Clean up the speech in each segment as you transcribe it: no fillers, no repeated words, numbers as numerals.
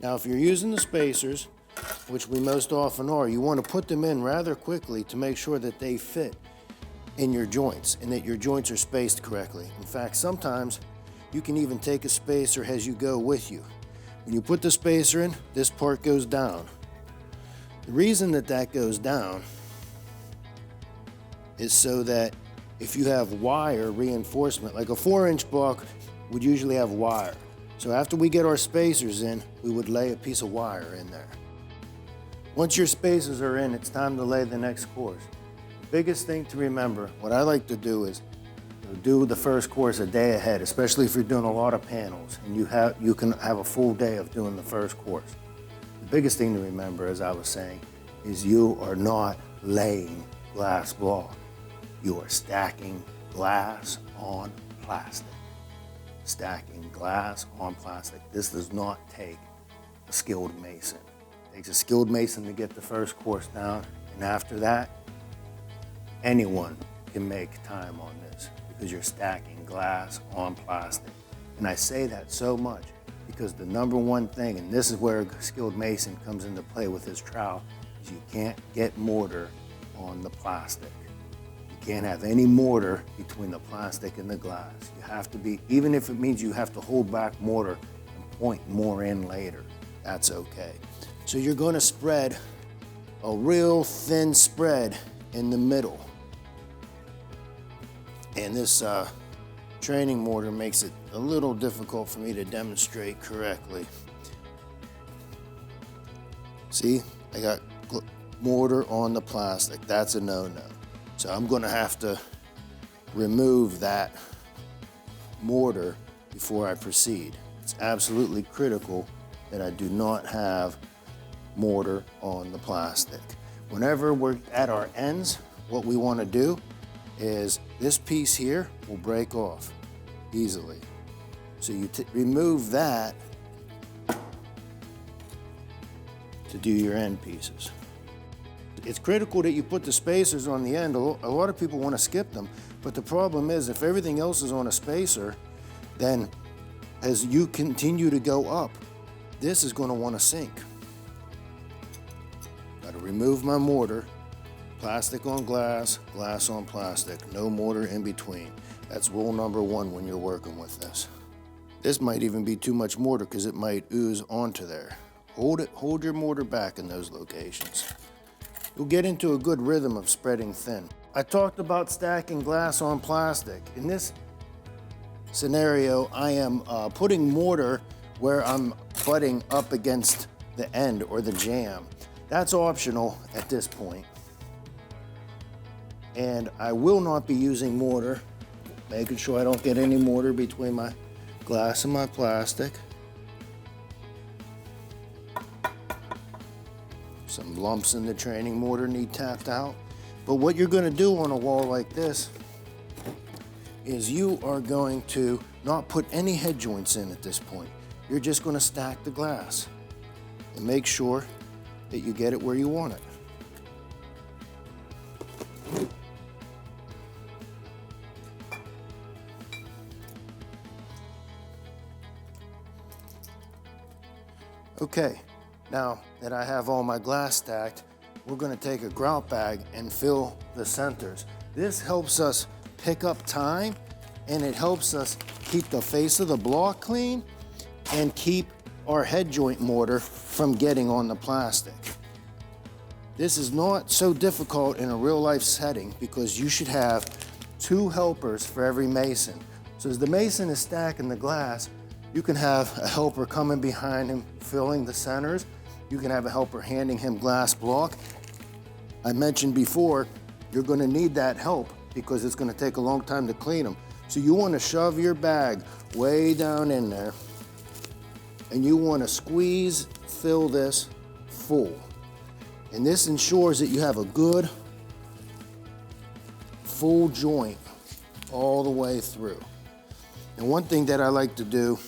Now, if you're using the spacers, which we most often are, you want to put them in rather quickly to make sure that they fit in your joints and that your joints are spaced correctly. In fact, sometimes you can even take a spacer as you go with you. When you put the spacer in, this part goes down. The reason that that goes down is so that if you have wire reinforcement, like a 4-inch block would usually have wire. So after we get our spacers in, we would lay a piece of wire in there. Once your spacers are in, it's time to lay the next course. The biggest thing to remember, what I like to do is do the first course a day ahead, especially if you're doing a lot of panels and you can have a full day of doing the first course. The biggest thing to remember, as I was saying, is you are not laying glass block. You are stacking glass on plastic. Stacking glass on plastic. This does not take a skilled mason. It takes a skilled mason to get the first course down, and after that, anyone can make time on this because you're stacking glass on plastic. And I say that so much because the number one thing, and this is where a skilled mason comes into play with his trowel, is you can't get mortar on the plastic. You can't have any mortar between the plastic and the glass. You have to be, even if it means you have to hold back mortar and point more in later, that's okay. So you're going to spread a real thin spread in the middle. And this training mortar makes it a little difficult for me to demonstrate correctly. See, I got mortar on the plastic. That's a no-no. So I'm going to have to remove that mortar before I proceed. It's absolutely critical that I do not have mortar on the plastic. Whenever we're at our ends, what we want to do is this piece here will break off easily. So you remove that to do your end pieces. It's critical that you put the spacers on the end. A lot of people want to skip them, but the problem is if everything else is on a spacer, then as you continue to go up, this is going to want to sink. Got to remove my mortar. Plastic on glass, glass on plastic, no mortar in between. That's rule number one when you're working with this. This might even be too much mortar because it might ooze onto there. Hold your mortar back in those locations. You'll get into a good rhythm of spreading thin. I talked about stacking glass on plastic. In this scenario, I am putting mortar where I'm butting up against the end or the jamb. That's optional at this point. And I will not be using mortar, making sure I don't get any mortar between my glass and my plastic. Some lumps in the training mortar need tapped out. But what you're going to do on a wall like this is you are going to not put any head joints in at this point. You're just going to stack the glass and make sure that you get it where you want it. Okay, now that I have all my glass stacked, we're going to take a grout bag and fill the centers. This helps us pick up time, and it helps us keep the face of the block clean and keep our head joint mortar from getting on the plastic. This is not so difficult in a real life setting because you should have 2 helpers for every mason. So as the mason is stacking the glass, you can have a helper coming behind him filling the centers. You can have a helper handing him glass block. I mentioned before, you're going to need that help because it's going to take a long time to clean them. So you want to shove your bag way down in there and you want to squeeze, fill this full. And this ensures that you have a good full joint all the way through. And one thing that I like to do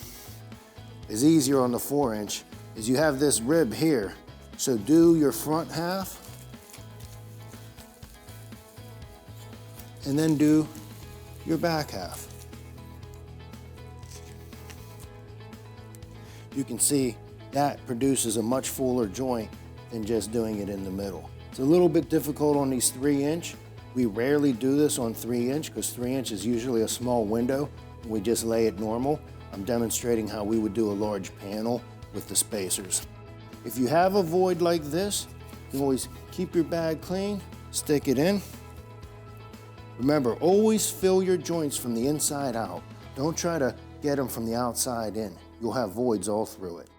is easier on the 4-inch is you have this rib here. So do your front half and then do your back half. You can see That produces a much fuller joint than just doing it in the middle. It's a little bit difficult on these 3-inch. We rarely do this on 3-inch because 3-inch is usually a small window. We just lay it normal. I'm demonstrating how we would do a large panel with the spacers. If you have a void like this, you can always keep your bag clean, stick it in. Remember, always fill your joints from the inside out. Don't try to get them from the outside in. You'll have voids all through it.